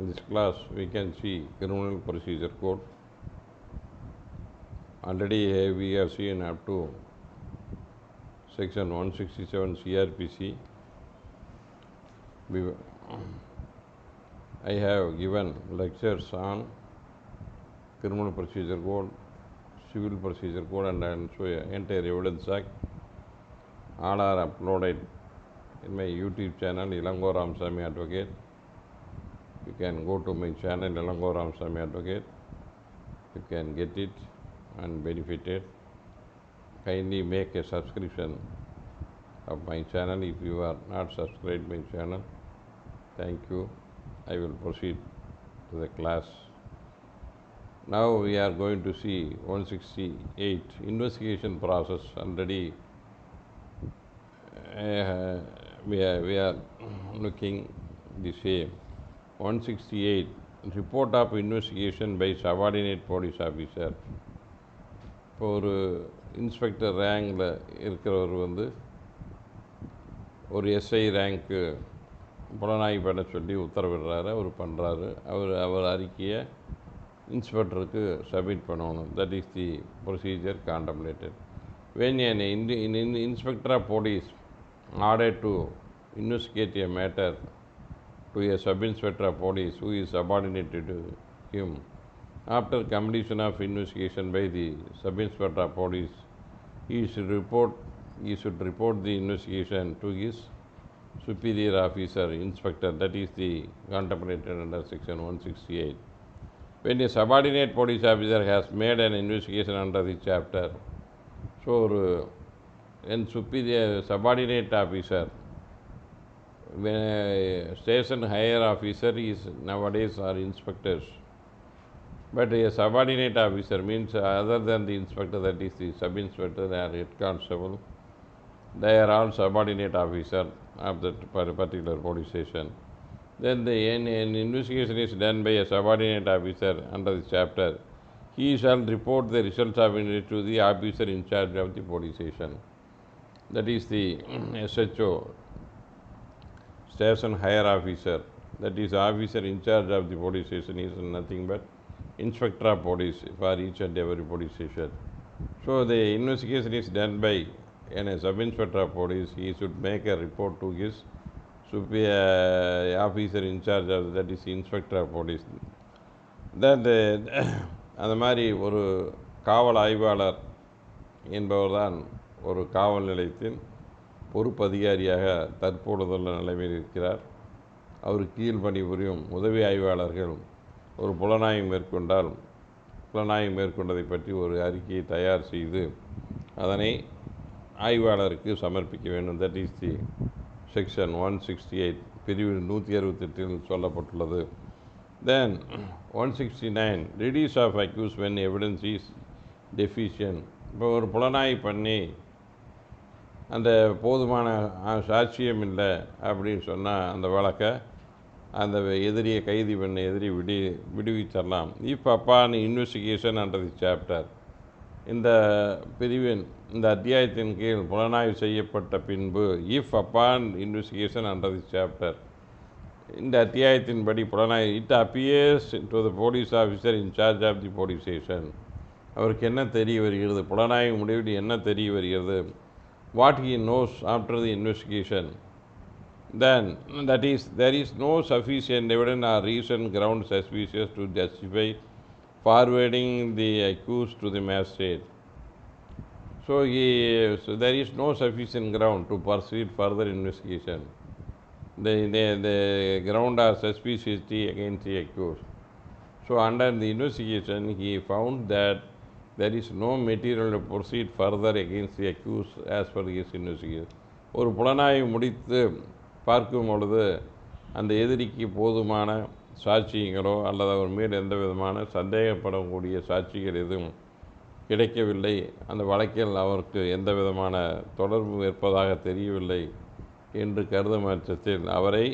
In this class we can see criminal procedure code. Already we have seen up to section 167 CRPC. I have given lectures on criminal procedure code, civil procedure code, and also entire evidence act. All are uploaded in my YouTube channel Ilango Ramasamy Advocate. You can go to my channel Ilango Ramasamy Advocate. You can get it and benefit it. Kindly make a subscription of my channel if you are not subscribed my channel. Thank you. I will proceed to the class. Now we are going to see 168 investigation process. Already we are looking the same. 168 report of investigation by subordinate police officer. இப்போ ஒரு inspector ரேங்கில் இருக்கிறவர் வந்து ஒரு SI rank புலனாய்வு பண்ண சொல்லி உத்தரவிடுறாரு. அவர் பண்ணுறாரு. அவர் அறிக்கையை இன்ஸ்பெக்டருக்கு சப்மிட் பண்ணணும். That is the procedure contemplated. When an inspector of police ordered to investigate a matter to a sub-inspector of police who is subordinated to him, after completion of investigation by the sub-inspector of police, he should report the investigation to his superior officer, inspector. That is the contemplated under section 168. When a subordinate police officer has made an investigation under the chapter, so when superior subordinate officer, when a station higher officer is nowadays are inspectors, but a subordinate officer means other than the inspector, that is the sub-inspector or head constable, they are all subordinate officer of that particular police station. Then an investigation is done by a subordinate officer under the chapter. He shall report the results of it to the officer in charge of the police station. That is the SHO, station higher officer. That is officer in charge of the police station is nothing but inspector of police for each and every police station. So the investigation is done by a sub-inspector of police. He should make a report to his superior officer in charge of, that is inspector of police. That அந்த மாதிரி ஒரு காவல் ஆய்வாளர் என்பவர் தான் ஒரு காவல் நிலையத்தின் பொறுப்பு அதிகாரியாக தற்பொழுதுள்ள நிலைமையில் இருக்கிறார். அவர் கீழ் பணிபுரியும் உதவி ஆய்வாளர்கள் ஒரு புலனாய்வு மேற்கொண்டதை பற்றி ஒரு அறிக்கையை தயார் செய்து அதனை ஆய்வாளருக்கு சமர்ப்பிக்க வேண்டும். தட் இஸ் தி செக்ஷன் 168 பிரிவு 168 சொல்லப்பட்டுள்ளது. Then 169 release of accused when evidence is deficient. இப்போ ஒரு புலனாய்வு பண்ணி அந்த போதுமான சாட்சியம் இல்லை அப்படின்னு சொன்னால் அந்த வழக்கை அந்த எதிரியை கைது பண்ண விடுவித்தரலாம். If upon investigation under the chapter, இந்த பிரிவின் இந்த அத்தியாயத்தின் கீழ் புலனாய்வு செய்யப்பட்ட பின்பு, if upon investigation under the chapter, இந்த அத்தியாயத்தின்படி புலனாய்வு it appears to the police officer in charge of the police station, அவருக்கு என்ன தெரிய வருகிறது, புலனாய்வு முடிவில் என்ன தெரிய வருகிறது, what he knows after the investigation, then that is there is no sufficient evidence or reason ground suspicious to justify forwarding the accused to the magistrate. So there is no sufficient ground to proceed further investigation. The ground of suspiciosity against the accused. So under the investigation he found that there is no material to proceed further against the accused as per his investigation. ஒரு புலனாய்வு முடித்து பார்க்கும் பொழுது அந்த எதிரிக்கு போதுமான சாட்சியங்களோ அல்லது அவர் மீது எந்த விதமான சந்தேகப்படக்கூடிய சாட்சிகள் எதுவும் கிடைக்கவில்லை, அந்த வழக்கில் அவருக்கு எந்த விதமான தொடர்பு இருப்பதாக தெரியவில்லை என்று கருதும் பட்சத்தில் அவரை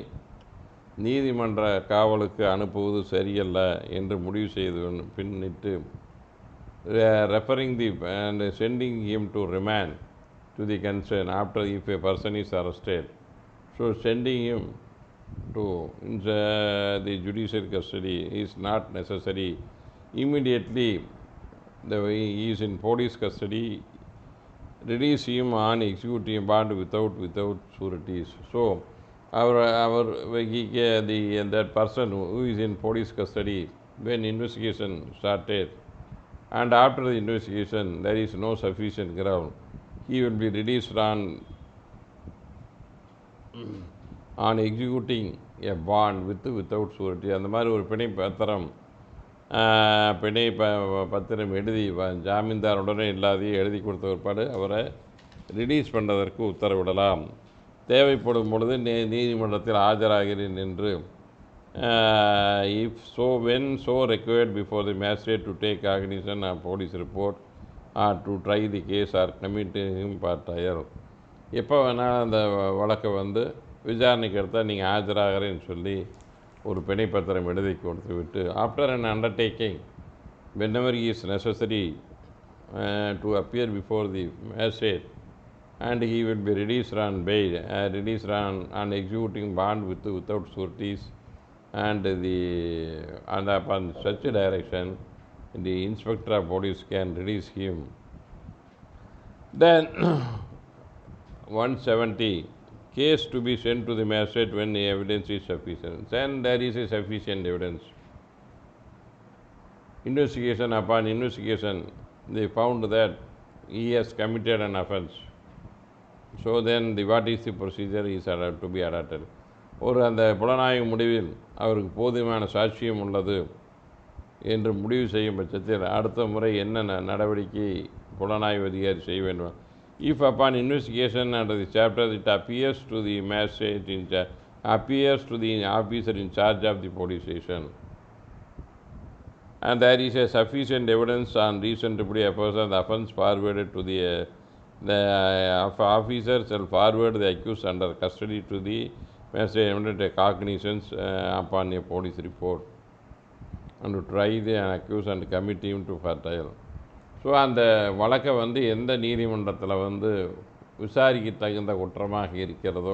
நீதிமன்ற காவலுக்கு அனுப்புவது சரியல்ல என்று முடிவு செய்து பின்னிட்டு referring the and sending him to remand to the concern after if a person is arrested. So sending him to the judicial custody is not necessary. Immediately, the way he is in police custody, release him on executing bond without sureties. So, that person who is in police custody when investigation started, and after the investigation there is no sufficient ground, he will be released on executing a bond without surety. அந்த மாதிரி ஒரு பிணை பத்திரம் பத்திரம் எழுதி ஜாமீன்தாருடனே இல்லாதையே எழுதி கொடுத்த பிற்பாடு அவரை ரிலீஸ் பண்ணுறதற்கு உத்தரவிடலாம். தேவைப்படும் பொழுது நீதிமன்றத்தில் ஆஜராகிறேன் என்று if so when so required before the magistrate to take cognizance of police report or to try the case or commit him for trial. எப்போ வேணால் அந்த வழக்கை விசாரணைக்கு எடுத்தால் நீங்கள் ஆஜராகிறேன்னு சொல்லி ஒரு பிணை பத்திரம் எழுதி கொடுத்து விட்டு after an undertaking whenever he is necessary to appear before the magistrate, and he will be released on bail, released on executing bond without sureties, and upon such a direction the inspector of police can release him. Then 170, case to be sent to the magistrate when the evidence is sufficient. Then there is a sufficient evidence. Upon investigation, they found that he has committed an offense. So then what is the procedure is to be adopted. அந்த புலனாய்வு முடிவில் அவருக்கு போதுமான சாட்சியம் உள்ளது என்று முடிவு செய்யும் பட்சத்தில் அடுத்த முறை என்ன நடவடிக்கை புலனாய்வு அதிகாரி செய்ய வேண்டும். If upon investigation under the chapter it appears to the magistrate appears to the officer in charge of the police station, and there is a sufficient evidence on reasonably opposing the offence forwarded to the officer shall forward the accused under custody to the magistrate immediate cognizance upon a police report, and to try the accused and commit him to for trial. So அந்த வழக்கை எந்த நீதிமன்றத்தில் விசாரிக்க தகுந்த குற்றமாக இருக்கிறதோ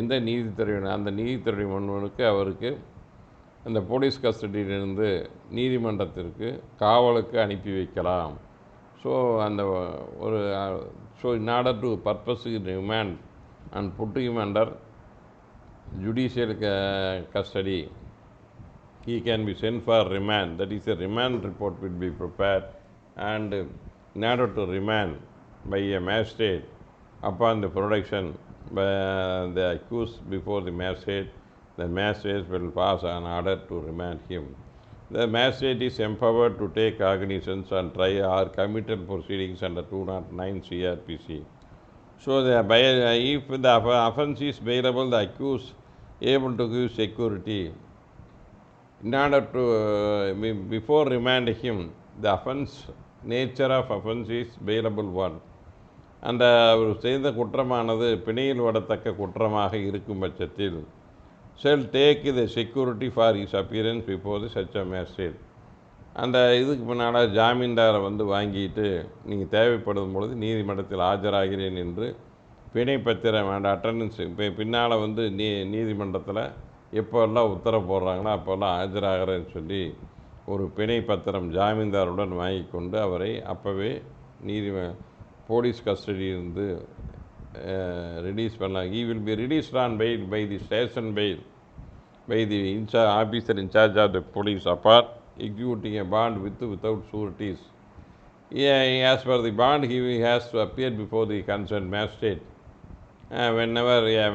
எந்த அந்த நீதித்துறை முன்னுக்கு அவருக்கு அந்த போலீஸ் கஸ்டடியிலிருந்து நீதிமன்றத்திற்கு காவலுக்கு அனுப்பி வைக்கலாம். ஸோ அந்த in order to purposely remand and put him under judicial custody, he can be sent for remand. That is, a remand report will be prepared, and in order to remand by a magistrate, upon the production by the accused before the magistrate will pass an order to remand him. The magistrate is empowered to take cognizance and try or committal proceedings under 209 CRPC. So if the offence is bailable, the accused able to give security. In order to before remand him, the offence nature of offence is bailable one. அந்த அவர் செய்த குற்றமானது பிணையில் விடத்தக்க குற்றமாக இருக்கும் பட்சத்தில் shall take the security for his appearance before the such a magistrate. அந்த இதுக்கு முன்னால் ஜாமீன்தாரை வாங்கிட்டு நீங்கள் தேவைப்படும் பொழுது நீதிமன்றத்தில் ஆஜராகிறேன் என்று பிணை பத்திரம் அண்ட் அட்டண்டன்ஸ் பின்னால் நீதிமன்றத்தில் எப்போல்லாம் உத்தரவு போடுறாங்களோ அப்போல்லாம் ஆஜராகிறேன்னு சொல்லி ஒரு பிணை பத்திரம் ஜாமீன்தாருடன் வாங்கி கொண்டு அவரை அப்போவே போலீஸ் கஸ்டடியிலிருந்து ரிலீஸ் பண்ணலாம். He will be released on bail by the station bail by the officer in charge of the police upon executing a bond without sureties. As per the bond, he has to appear before the concerned magistrate. Whenever a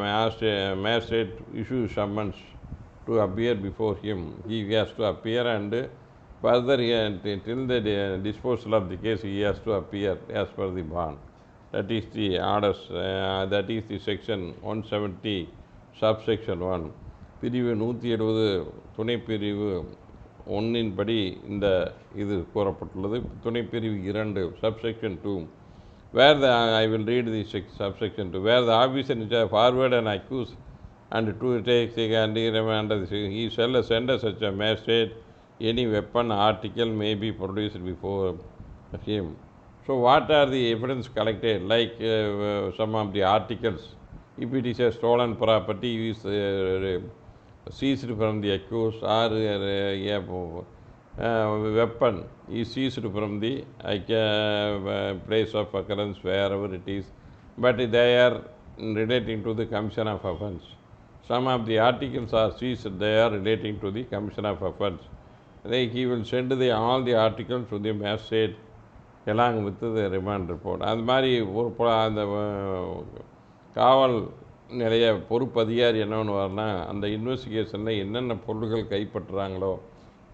magistrate issues summons to appear before him, he has to appear, and further till the disposal of the case he has to appear as per the bond. That is the orders, that is the section 170 subsection 1 பிரிவு 170 துணைப்பிரிவு 1 படி இந்த இது கூறப்பட்டுள்ளது. துணைப்பிரிவு 2 subsection 2 where I will read the subsection 2, where the officer forward and accused and to take and remand, he shall send such a magistrate any weapon article may be produced before him. So what are the evidence collected, like some of the articles If it is a stolen property, is seized from the accused, or a weapon is seized from the place of occurrence, wherever it is, but they are relating to the commission of offence. Some of the articles are seized, they are relating to the commission of offence. He will send all the articles to the magistrate along with the remand report. அந்த மாதிரி அந்த காவல் நிலைய பொறுப்பதிகாரி என்ன பண்ணுவார்னா, அந்த இன்வெஸ்டிகேஷனில் என்னென்ன பொருள்கள் கைப்பற்றுறாங்களோ,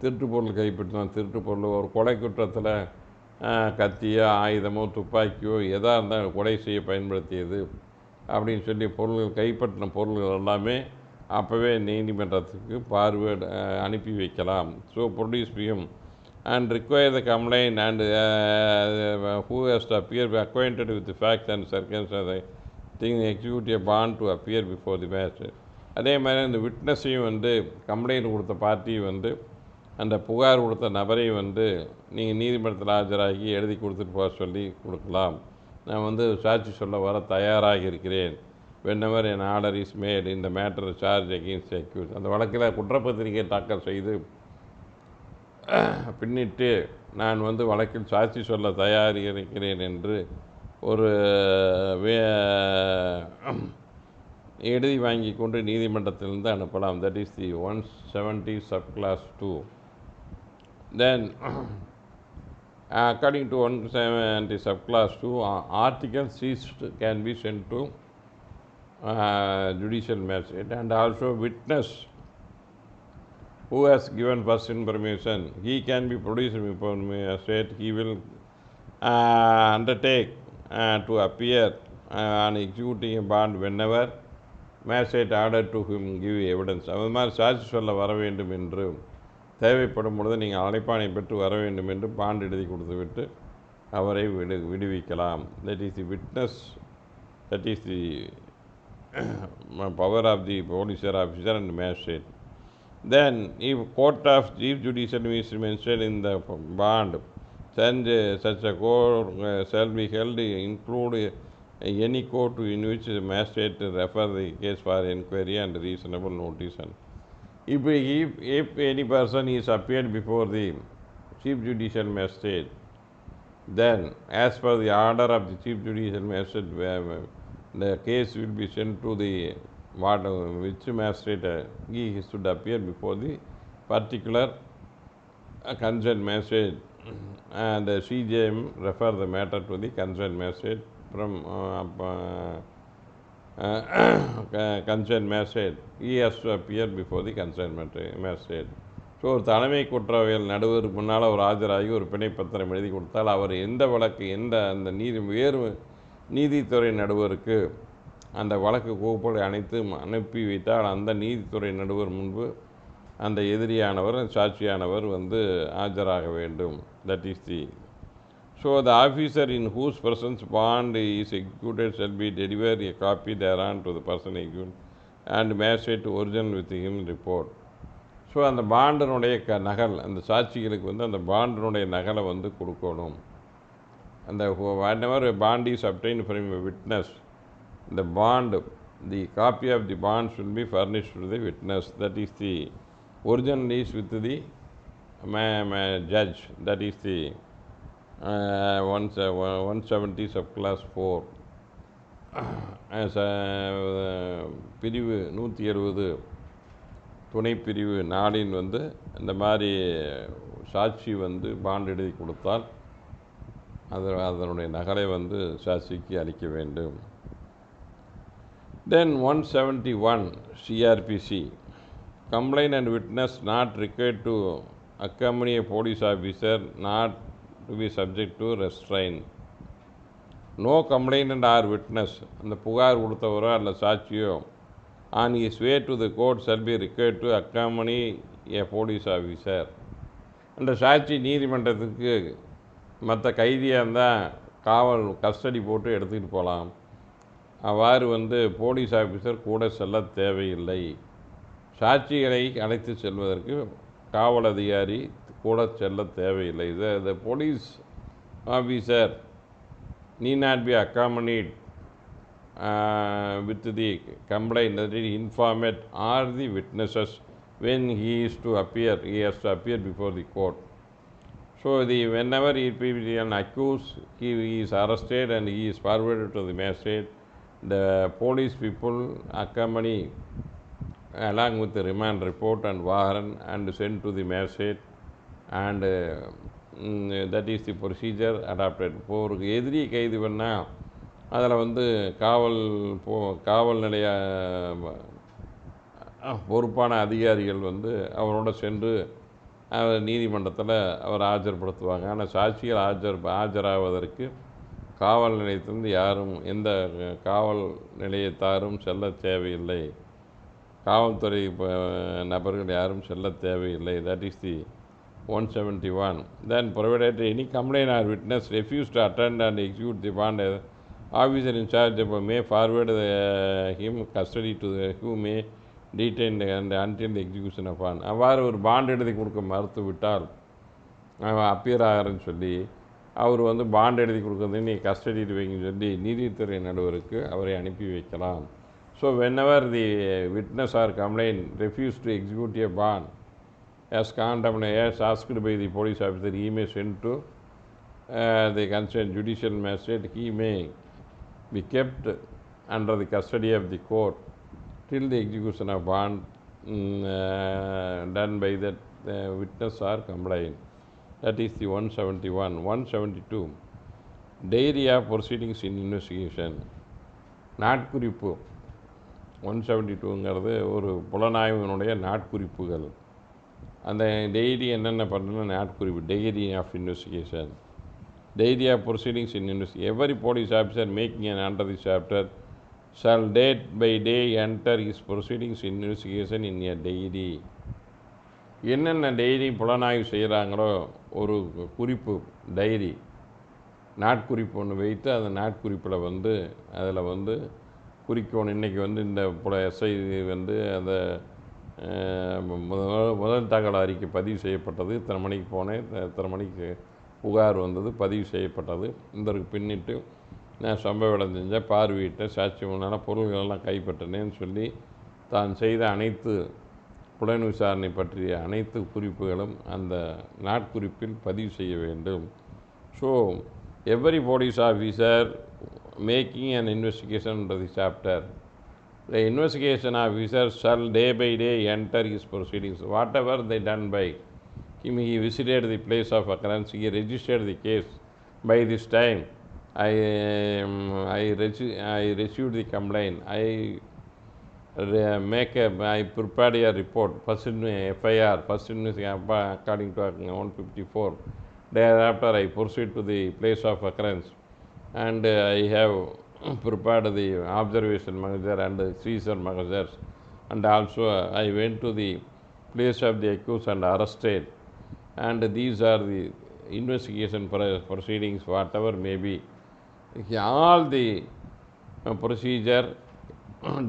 திருட்டு பொருள் கைப்பற்றினா திருட்டு பொருள், ஒரு கொலை குற்றத்தில் கத்தியோ ஆயுதமோ துப்பாக்கியோ எதாக இருந்தால் கொலை செய்ய பயன்படுத்தியது அப்படின்னு சொல்லி பொருள்கள் கைப்பற்றின பொருள்கள் எல்லாமே அப்போவே நீதிமன்றத்துக்கு அனுப்பி வைக்கலாம். So produce PM and require the complaint and who has to appear acquainted with the facts and circumstances thing execute a bond to appear before the magistrate. அதே மாதிரி அந்த விட்னஸையும் கம்ப்ளைண்ட் கொடுத்த பார்ட்டியும் அந்த புகார் கொடுத்த நபரையும் நீங்கள் நீதிமன்றத்தில் ஆஜராகி எழுதி கொடுத்துட்டு போக சொல்லி கொடுக்கலாம். நான் சாட்சி சொல்ல வர தயாராக இருக்கிறேன். whenever an order is made in the matter charge against the accused. அந்த வழக்கில் குற்றப்பத்திரிகை தாக்கல் செய்து பின்னிட்டு நான் வழக்கில் சாட்சி சொல்ல தயாராக இருக்கிறேன் என்று ஒரு எழுதி வாங்கி கொண்டு நீதிமன்றத்திலிருந்து அனுப்பலாம். That is the 170 subclass 2. Then according to 170 subclass 2, articles seized can be sent to judicial magistrate, and also witness who has given first information, he can be produced before magistrate. He will undertake to appear on executing a bond whenever magistrate ordered to him give evidence. அது மாதிரி சாட்சி சொல்ல வர வேண்டும் என்று தேவைப்படும் பொழுது நீங்கள் அழைப்பானை பெற்று வர வேண்டும் என்று பாண்ட் எழுதி கொடுத்துவிட்டு அவரை விடுவிக்கலாம். That is the witness, that is the power of the police officer and magistrate. Then if court of chief judicial is mentioned in the bond, then such a court shall be held include any court in which the magistrate refer the case for inquiry and reasonable notice. And if any person is appeared before the chief judicial magistrate, then as per the order of the chief judicial magistrate, the case will be sent to the which magistrate he should appear before the particular concerned magistrate, and CJM refer the matter to the concerned magistrate. From concerned magistrate, he has to appear before the concerned magistrate. So ஒரு தலைமை குற்றவியல் நடுவருக்கு முன்னால் ஒரு ஆஜராகி ஒரு பிணைப்பத்திரம் எழுதி கொடுத்தால் அவர் எந்த வழக்கு அந்த வேறு நீதித்துறை நடுவருக்கு அந்த வழக்கு கோப்புகளை அனுப்பி வைத்தால் அந்த நீதித்துறை நடுவர் முன்பு அந்த எதிரியானவர் சாட்சியானவர் ஆஜராக வேண்டும். That is the so the officer in whose persons bond is executed shall be deliver a copy thereon to the person execute and magistrate original with him report. So அந்த பாண்டினுடைய நகல் அந்த சாட்சிகளுக்கு அந்த பாண்டினுடைய நகலை கொடுக்கணும். அந்த whenever a bond is obtained from a witness, the copy of the bond should be furnished to the witness. That is the original is with the judge. That is the 170 subclass 4. As பிரிவு 170 துணை பிரிவு 4இன் இந்த மாதிரி சாட்சி bond எழுதி கொடுத்தால் அதனுடைய நகலை சாட்சிக்கு அளிக்க வேண்டும். Then 171 CRPC, complaint and witness not required to accompany a police officer, not to be subject to restraint. No complainant or witness, அந்த புகார் கொடுத்தவரோ அல்ல சாட்சியோ, on his way to the court shall be required to accompany a police officer. அந்த சாட்சி நீதிமன்றத்துக்கு மற்ற கைதியாக இருந்தால் காவல் கஸ்டடி போட்டு எடுத்துக்கிட்டு போகலாம். அவ்வாறு போலீஸ் ஆஃபீஸர் கூட செல்ல தேவையில்லை. சாட்சிகளை அழைத்து செல்வதற்கு காவல் அதிகாரி கூட செல்ல தேவையில்லை. The police officer need not be accompanied with the complaint, that is informant or the witnesses when he has to appear before the court. So whenever he is an accused, he is arrested and he is forwarded to the magistrate. The police people accompany along with the remand report and warrant and sent to the magistrate, and that is the procedure adopted. இப்போ ஒரு எதிரியை கைது பண்ணால் அதில் வந்து காவல் நிலைய பொறுப்பான அதிகாரிகள் வந்து அவரோட சென்று அவர் நீதிமன்றத்தில் அவர் ஆஜர்படுத்துவாங்க. ஆனால் சாட்சிகள் ஆஜராவதற்கு காவல் நிலையத்திலிருந்து யாரும் எந்த காவல் நிலையத்தாரும் செல்ல தேவையில்லை, காவல்துறை நபர்கள் யாரும் செல்ல தேவையில்லை. That is the 171. Then provided any complaint or witness refuse to attend and execute the bond, officer in charge may forward him custody to who may detain and until the execution of bond. அவ்வாறு ஒரு bond எழுதி கொடுக்க மறுத்து விட்டால் அவன் appear ஆகிறன்னு சொல்லி அவர் வந்து bond எழுதி கொடுக்குறது நீ கஸ்டடியில் வைங்கன்னு சொல்லி நீதித்துறை நடுவருக்கு அவரை அனுப்பி வைக்கலாம். So whenever the witness or complaint refuse to execute a bond as asked by the police officer, he may send to the concerned judicial magistrate. He may be kept under the custody of the court till the execution of bond done by that witness or complaint. That is the 171. 172. Diary of proceedings in investigation. நாட்குறிப்பு 172ங்கிறது ஒரு புலனாய்வினுடைய நாட்குறிப்புகள். அந்த daily என்னென்ன பண்ணணும் நாட்குறிப்பு. Diary of investigation. Diary of proceedings in investigation. Every police officer making an under this chapter shall date by day enter his proceedings in investigation in a diary. என்னென்ன daily புலனாய்வு செய்கிறாங்களோ ஒரு குறிப்பு, டைரி, நாட்குறிப்பு ஒன்று வைத்து அந்த நாட்குறிப்பில் வந்து அதில் வந்து குறிக்கணும். இன்றைக்கி வந்து இந்த எஸ்ஐ வந்து அந்த முதல் தகவல் அறிக்கை பதிவு செய்யப்பட்டது, இத்தனை மணிக்கு போனேன், இத்தனை மணிக்கு புகார் வந்தது, பதிவு செய்யப்பட்டது, இதற்கு பின்னிட்டு நான் சம்பவ இடம் செஞ்சேன், பார்வையிட்டேன், சாட்சி முன்னால் பொருள்களெல்லாம் கைப்பற்றினேன்னு சொல்லி தான் செய்த அனைத்து புலன் விசாரணை பற்றிய அனைத்து குறிப்புகளும் அந்த நாட்குறிப்பில் பதிவு செய்ய வேண்டும். So every police officer making an investigation under the chapter, the investigation officer shall day by day enter his proceedings. Whatever they done by him, he visited the place of occurrence, he registered the case. By this time I received the complaint, I prepared a report, first in FIR, first in according to 154. Thereafter I proceed to the place of occurrence and I have prepared the observation measure and the seizure measures, and also I went to the place of the accused and arrested, and these are the investigation proceedings whatever may be. All the procedure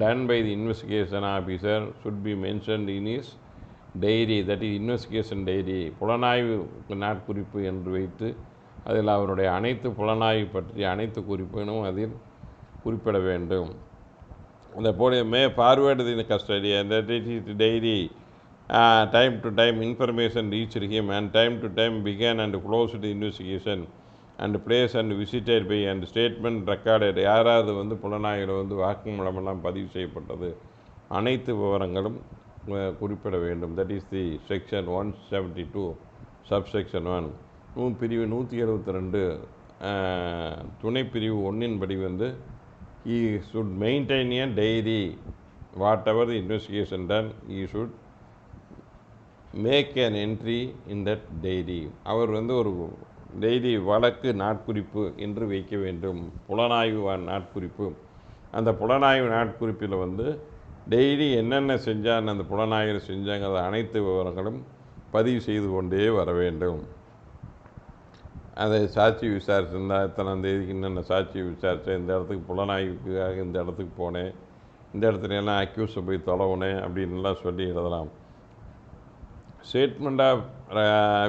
done by the investigation officer should be mentioned in his diary, that is investigation diary. புலனாய்வு நாட்குறிப்பு என்று வைத்து அதில் அவருடைய அனைத்து புலனாய்வு பற்றிய அனைத்து குறிப்புகளும் அதில் குறிப்பிட வேண்டும். அந்த may forward the custody and that is diary. Time to time information reached him and time to time began and closed the investigation and place and visited by and statement recorded. யாராவது வந்து புலனாய்வில் வந்து வாக்குமூலமெல்லாம் பதிவு செய்யப்பட்டது அனைத்து விவரங்களும் குறிப்பிட வேண்டும். That is the section 172 subsection 1. பிரிவு 172 துணைப்பிரிவு 1 படி வந்து he should maintain a diary. Whatever the investigation done, he should make an entry in that diary. அவர் வந்து ஒரு டெய்லி வழக்கு நாட்குறிப்பு என்று வைக்க வேண்டும், புலனாய்வு நாட்குறிப்பு. அந்த புலனாய்வு நாட்குறிப்பில் வந்து டெய்லி என்னென்ன செஞ்சான்னு அந்த புலனாய்வு செஞ்சாங்கிற அனைத்து விவரங்களும் பதிவு செய்து கொண்டே வர வேண்டும். அதை சாட்சி விசாரிச்சிருந்தால் இத்தனாம் தேதிக்கு என்னென்ன சாட்சி விசாரித்தேன், இந்த இடத்துக்கு புலனாய்வுக்காக இந்த இடத்துக்கு போனேன், இந்த இடத்துல எல்லாம் அக்யூஸை போய் தொலைவுனேன் அப்படின்லாம் சொல்லி எழுதலாம். Statement of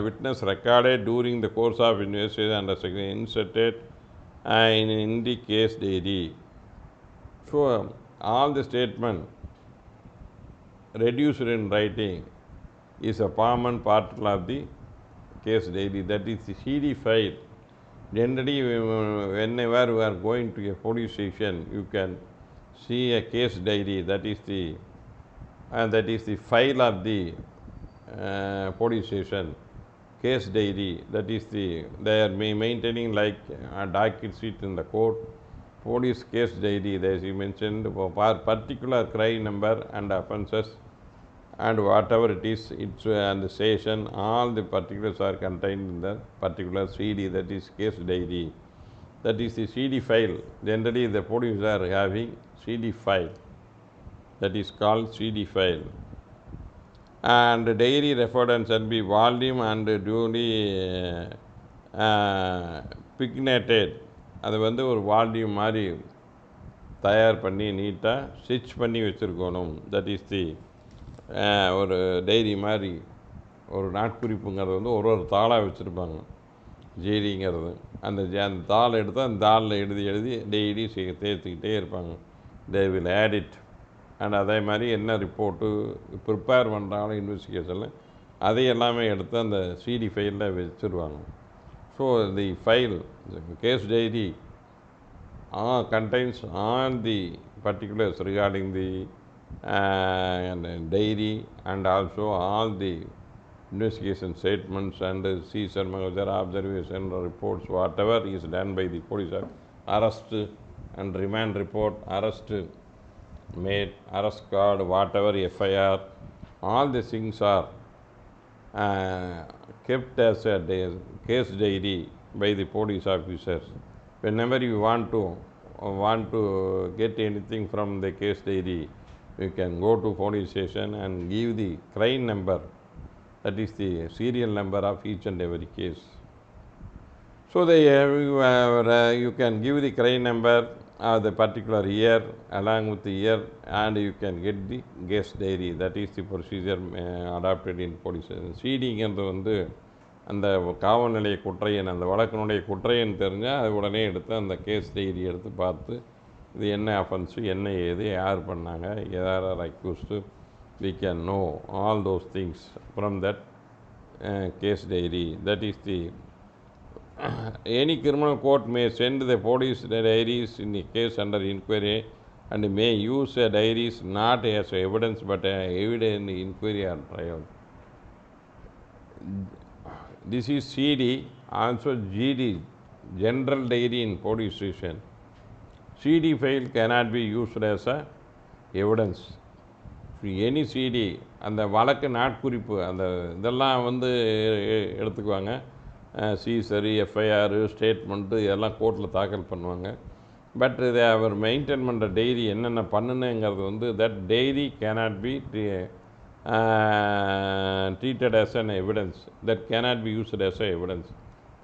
witness recorded during the course of investigation and inserted in the case diary. So all the statement reduced in writing is a common part of the case diary, that is the CD file. Generally, whenever we are going to a police station, you can see a case diary, that is the file of the police station. Case diary, that is they are maintaining like a docket sheet in the court. Police case diary, as you mentioned, for particular crime number and offences and whatever it is, it's and the station, all the particulars are contained in the particular CD, that is case diary. That is the CD file. Generally, the police are having CD file, that is called CD file. And diary referred shall be volume and duly pignated. அது வந்து ஒரு volume மாதிரி தயார் பண்ணி நீட்டாக stitch பண்ணி வச்சுருக்கணும். That is தி ஒரு டைரி மாதிரி ஒரு நாட்குறிப்புங்கிறது வந்து ஒரு தாளாக வச்சுருப்பாங்க. ஜேடிங்கிறது அந்த தாள் எடுத்து அந்த தாளில் எழுதி டெய்லி தேர்த்துக்கிட்டே இருப்பாங்க. They will add it. And அதே மாதிரி என்ன ரிப்போர்ட்டு ப்ரிப்பேர் பண்ணுறாங்களோ இன்வெஸ்டிகேஷனில் அதை எல்லாமே எடுத்து அந்த சிடி ஃபைலில் வச்சுருவாங்க. So the file case diary contains all the particulars regarding the diary and also all the investigation statements and seizure, observation reports, whatever is done by the police, arrest and remand report, arrest made, arrest card, whatever FIR, all the things are kept as a case diary by the police officers. Whenever you want to get anything from the case diary, you can go to police station and give the crime number, that is the serial number of each and every case. So you can give the crime number of the particular year along with the year, and you can get the case diary. That is the procedure adopted in police. சிடிங்கிறது வந்து அந்த காவல் நிலைய குற்றையன், அந்த வழக்கினுடைய குற்றையன் தெரிஞ்சால் அது உடனே எடுத்து அந்த கேஸ் டைரி எடுத்து பார்த்து இது என்ன அஃபென்ஸு, என்ன ஏது, யார் பண்ணாங்க, யார் accused, we can know all those things from that case diary. That is the any criminal court may send the police diaries in a case under inquiry and may use diaries not as evidence but evidence in inquiry or trial. This is CD, also GD, general diary in police station. CD file cannot be used as a evidence. Any CD அந்த வழக்கு நாட்குறிப்பு அந்த இதெல்லாம் வந்து எடுத்துக்குவாங்க. சீசரி, FIR, statement இதெல்லாம் கோர்ட்டில் தாக்கல் பண்ணுவாங்க. பட் இதை அவர் மெயின்டைன் பண்ணுற டைரி என்னென்ன பண்ணுனுங்கிறது வந்து that diary cannot be treated as an evidence, that cannot be used as a evidence.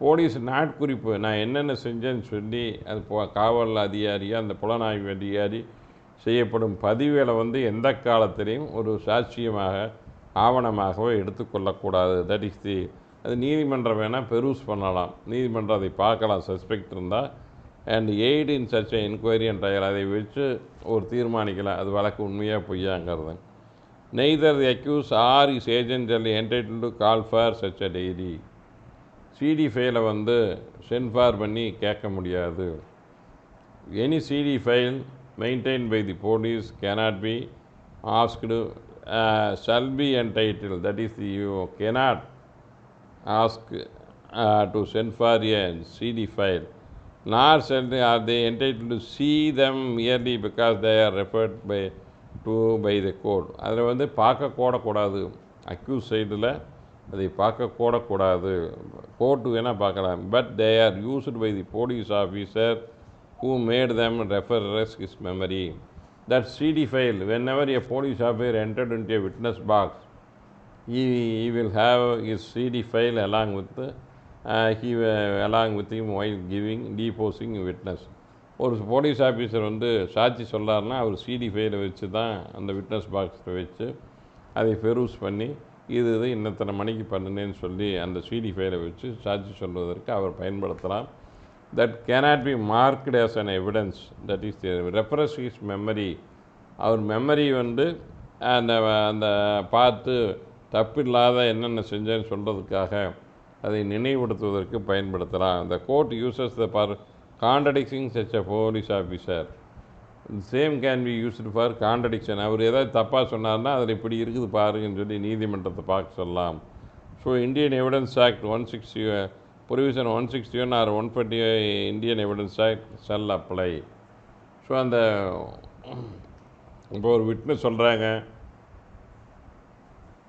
Police நாட்குறிப்பு நான் என்னென்ன செஞ்சேன்னு சொல்லி அது காவல் அதிகாரியாக அந்த புலனாய்வு அதிகாரி செய்யப்படும் பதிவுகளை வந்து எந்த காலத்திலையும் ஒரு சாட்சியமாக ஆவணமாகவோ எடுத்துக்கொள்ளக்கூடாது. தட் இஸ் தி அது நீதிமன்றம் வேணால் பெருஸ் பண்ணலாம், நீதிமன்றம் அதை பார்க்கலாம் சஸ்பெக்ட் இருந்தால். And aid in such enquiry and trial, அதை வச்சு ஒரு தீர்மானிக்கலாம் அது வழக்கு உண்மையாக பொய்யாங்கிறது. Neither the accused or is agent or entitled to call for such a diary. CD ஃபைலை வந்து சென்ஃபார் பண்ணி கேட்க முடியாது. Any CD file maintained by the police cannot be asked, shall be entitled, that is you cannot ask to send for a CD file, nor are they entitled to see them merely because they are referred by the court. அதில் வந்து பார்க்கக்கூடாது, accuse சைடில் அதை பார்க்கக்கூடாது, court வேணால் பார்க்கலாம். But they are used by the police officer who made them refresh his memory. That CD file, whenever a police officer entered into a witness box, he will have his CD file along with him while deposing witness. ஒரு police officer வந்து சாட்சி சொல்லார்னா அவர் CD ஃபைலை வச்சு தான் அந்த witness பாக்ஸில் வச்சு அதை பெருஸ் பண்ணி இது இன்னத்தனை மணிக்கு பண்ணினேன்னு சொல்லி அந்த சிடி ஃபைலை வச்சு சாட்சி சொல்வதற்கு அவர் பயன்படுத்தலாம். that cannot be marked as an evidence, that is refresh his memory. அவர் மெமரி வந்து அந்த அந்த பார்த்து தப்பில்லாத என்னென்ன செஞ்சேன்னு சொல்கிறதுக்காக அதை நினைவுபடுத்துவதற்கு பயன்படுத்தலாம். The court uses the contradicting such a police officer. Same can be used for contradiction. அவர் ஏதாவது தப்பாக சொன்னார்னா அதில் இப்படி இருக்குது பாருங்கன்னு சொல்லி நீதிமன்றத்தை பார்க்க சொல்லலாம். So Indian evidence act 160 provision 161 or 140 Indian evidence act shall apply. So அந்த இப்போ ஒரு விட்னஸ் சொல்கிறாங்க,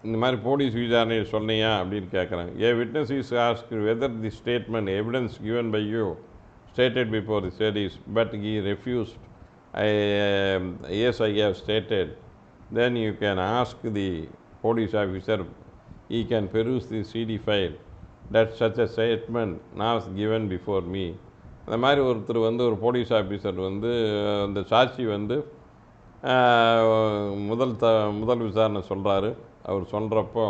இந்த மாதிரி போலீஸ் விசாரணை சொன்னியா அப்படின்னு கேட்குறாங்க. A witness is ask whether the statement evidence given by you stated before the studies but he refused. Yes, I have stated. Then you can ask the police officer, he can peruse the CD file that such a statement was given before me. அந்த மாதிரி ஒருத்தர் வந்து ஒரு police officer வந்து அந்த சாட்சி வந்து முதல் விசாரணை சொல்கிறாரு. அவர் சொல்கிறப்போ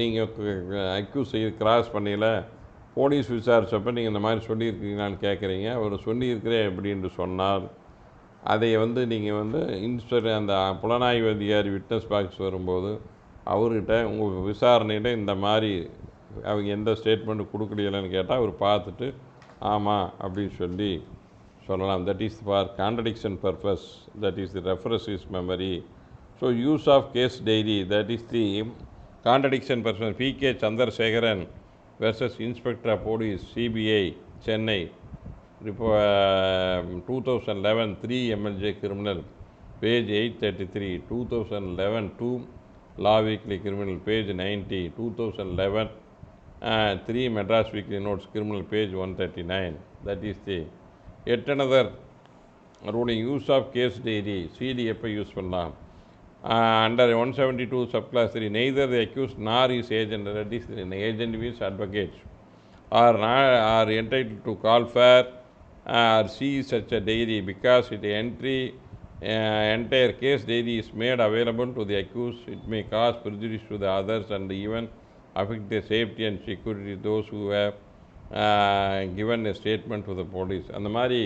நீங்கள் அக்யூஸ் கிராஸ் பண்ணல, போலீஸ் விசாரித்தப்போ நீங்கள் இந்த மாதிரி சொல்லியிருக்கீங்களான்னு கேட்குறீங்க. அவர் சொல்லியிருக்கிறேன் அப்படின்னு சொன்னார். அதை வந்து நீங்கள் வந்து அந்த புலனாய்வு அதிகாரி விட்னஸ் பாக்ஸ் வரும்போது அவர்கிட்ட உங்கள் விசாரணையில் இந்த மாதிரி அவங்க எந்த ஸ்டேட்மெண்ட்டு கொடுக்கலைன்னு கேட்டால் அவர் பார்த்துட்டு ஆமாம் அப்படின்னு சொல்லலாம். That is for contradiction purpose, that is the reference is memory. So use of case diary, that is the contradiction purpose. P K. Chandrasekaran versus Inspector of Police, CBI, Chennai, 2011, 3 MLJ Criminal, page 833, 2011, 2 Law Weekly Criminal, page 90, 2011, 3 Madras Weekly Notes Criminal, page 139. That is the yet another ruling. Use of case diary, CD எப்போ use பண்ணலாம்? Under 172 subclass 3, neither the accused nor his agent, that is an agent means advocate, are entitled to call for or see such a diary because the entire case diary is made available to the accused. It may cause prejudice to the others and even affect the safety and security of those who have given a statement to the police. அந்த மாதிரி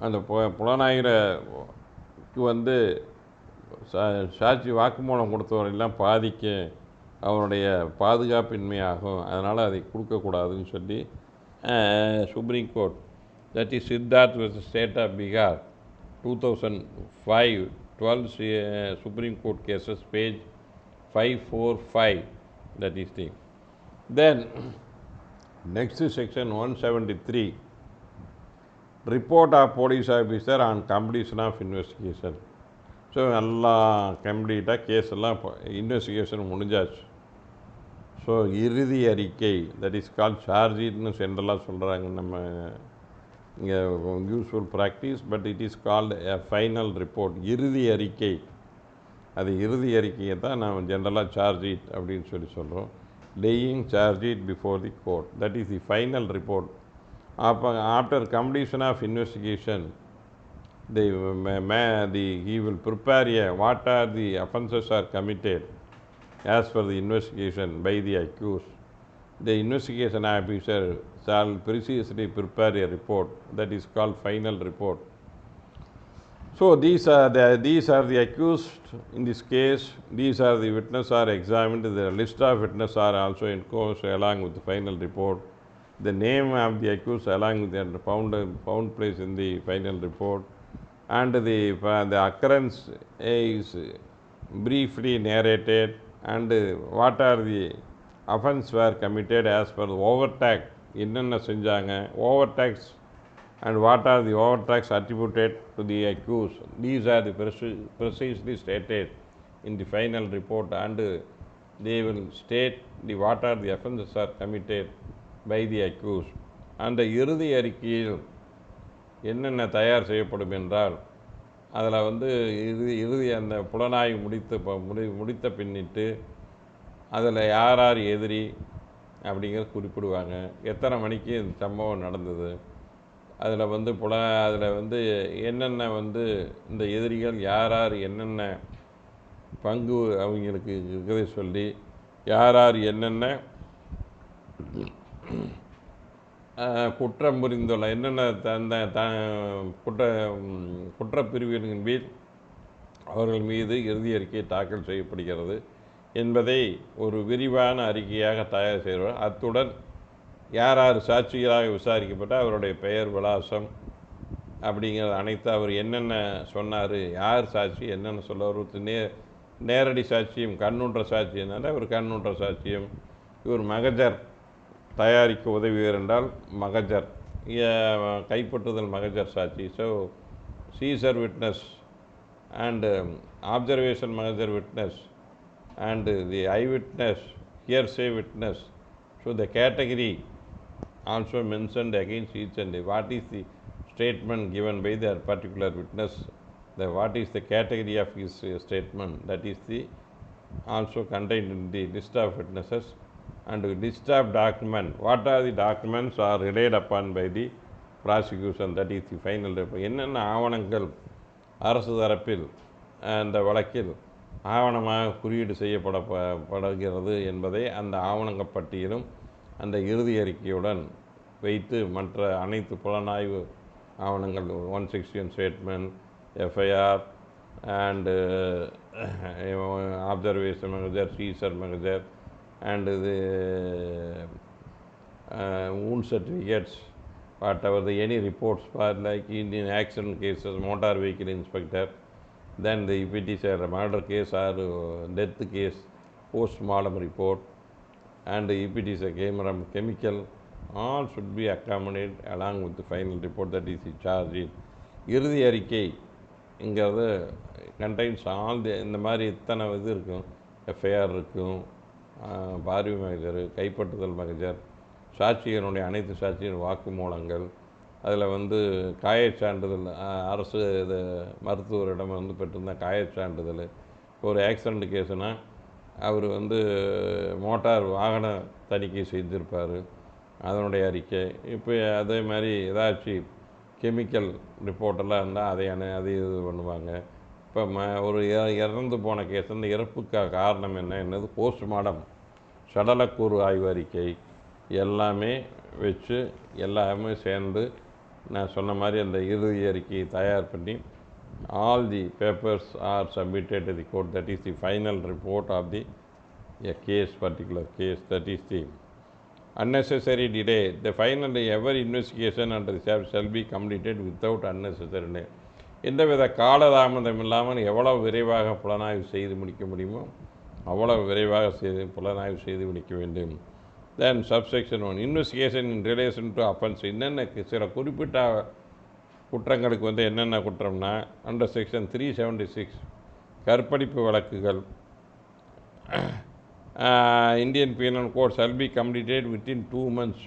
அந்த புலனாய்வுக்கு வந்து சாட்சி வாக்குமூலம் கொடுத்தவரெல்லாம் பாதிக்க அவருடைய பாதுகாப்பின்மையாகும். அதனால் அதை கொடுக்கக்கூடாதுன்னு சொல்லி supreme court, that is Siddharth versus state of Bihar, 2005, 12 supreme court cases, page 545. That is the then next section 173, report of police officer on completion of investigation. So எல்லாம் கம்ப்ளீட்டாக கேஸ் எல்லாம் இன்வெஸ்டிகேஷன் முடிஞ்சாச்சு. ஸோ இறுதி அறிக்கை, தட் இஸ் கால் சார்ஜ்ஷீட்னு சென்ட்ரலாக சொல்கிறாங்க நம்ம இங்கே useful practice, but it is called a final report. இறுதி அறிக்கை, அது இறுதி அறிக்கையை தான் நாம் ஜென்ரலாக சார்ஜ்ஷீட் அப்படின்னு சொல்கிறோம். Laying charge sheet before the court, that is the final report. அப்போ after completion of investigation he will prepare what are the offences are committed as per the investigation by the accused. The investigation officer shall precisely prepare a report that is called final report. So these are the accused in this case. These are the witnesses are examined. The list of witnesses are also enclosed along with the final report. The name of the accused along with the found place in the final report. And the occurrence is briefly narrated, and what are the offense were committed as per the overtax, என்னென்ன செஞ்சாங்க, overtax, and what are the overtax attributed to the accused. These are the precisely stated in the final report, and they will state what are the offenses are committed by the accused. And the இறுதி அறிக்கையில் என்னென்ன தயார் செய்யப்படும் என்றால், அதில் வந்து இறுதி அந்த புலனாய்வு முடித்த பின்னிட்டு அதில் யார் எதிரி அப்படிங்கிறத குறிப்பிடுவாங்க. எத்தனை மணிக்கு இந்த சம்பவம் நடந்தது, அதில் வந்து அதில் வந்து என்னென்ன வந்து இந்த எதிரிகள் யார் என்னென்ன பங்கு அவங்களுக்கு இருக்கிறதை சொல்லி யார் என்னென்ன குற்றம் புரிந்துள்ள என்னென்ன குற்ற குற்றப்பிரிவுகளின் மீது அவர்கள் மீது இறுதி அறிக்கை தாக்கல் செய்யப்படுகிறது என்பதை ஒரு விரிவான அறிக்கையாக தயார் செய்வார். அத்துடன் யார் யார் சாட்சிகளாக விசாரிக்கப்பட்டால் அவருடைய பெயர், விலாசம் அப்படிங்கிறது அனைத்து, அவர் என்னென்ன சொன்னார், யார் சாட்சி, என்னென்ன சொல்ல, ஒரு நேரடி சாட்சியம், கண்ணுன்ற சாட்சியனால ஒரு கண்ணுன்ற சாட்சியம். இவர் மகஜர் தயாரிக்க உதவியவர் என்றால் மகஜர், கைப்பற்றுதல் மகஜர் சாட்சி. So seizure witness and observation மகஜர் witness and the eyewitness, hearsay witness. So the category also mentioned against each and what is the statement given by the particular witness, what is the category of his statement, that is the also contained in the list of witnesses. And list of document, what are the documents are relied upon by the prosecution, that is the final report. என்னென்ன ஆவணங்கள் அரசு தரப்பில் அந்த வழக்கில் ஆவணமாக குறியீடு செய்யப்படுகிறது என்பதை அந்த ஆவணங்கள் பட்டியலும் அந்த இறுதி அறிக்கையுடன் வைத்து மற்ற அனைத்து புலனாய்வு ஆவணங்கள் 161 ஸ்டேட்மெண்ட், எஃப்ஐஆர் அண்டு ஆப்சர்வேஷன் மேனேஜர், சீசர் மேனேஜர் and the wound certificates, whatever the any reports for like Indian accident cases, motor vehicle inspector, then the if it is a murder case or death case, post-mortem report, and if it is a chemical, all should be accommodated along with the final report, that is the charge sheet. இறுதி அறிக்கை இங்கிறது contains all the, இந்த மாதிரி இத்தனை இது இருக்கும். FIR இருக்கும், பார்வை மகஜர், கைப்பற்றுதல் மகஜர், சாட்சிகளுடைய அனைத்து சாட்சியின் வாக்குமூலங்கள், அதில் காயச்சான்றிதழ், அரசு இது மருத்துவரிடம் பெற்றிருந்த காயச்சான்றிதழ். ஒரு ஆக்சிடெண்ட் கேஸுனால் அவர் மோட்டார் வாகன தணிக்கை செய்திருப்பார், அதனுடைய அறிக்கை. இப்போ அதே மாதிரி ஏதாச்சும் கெமிக்கல் ரிப்போர்ட்டெல்லாம் இருந்தால் அதை இது பண்ணுவாங்க. இப்போ ஒரு இறந்து போன கேஸ், அந்த இறப்புக்கு காரணம் என்னது, போஸ்ட்மார்டம் சடலக்கூறு ஆய்வு அறிக்கை எல்லாமே வச்சு எல்லாமே சேர்ந்து நான் சொன்ன மாதிரி அந்த இறுதி அறிக்கையை தயார் பண்ணி all the papers are submitted to the court, that is the final report of the case, particular case, that is the unnecessary delay. The final ever investigation under the chapter shall be completed without unnecessary delay. எந்தவித காலதாமதம் இல்லாமல் எவ்வளவு விரைவாக புலனாய்வு செய்து முடிக்க முடியுமோ அவ்வளவு விரைவாக புலனாய்வு செய்து முடிக்க வேண்டும். Then subsection 1, investigation in relation to offence. என்னென்ன சில குறிப்பிட்ட குற்றங்களுக்கு என்னென்ன குற்றம்னா, அண்டர் செக்ஷன் 376 கற்பழிப்பு வழக்குகள், Indian penal code shall be completed within 2 months,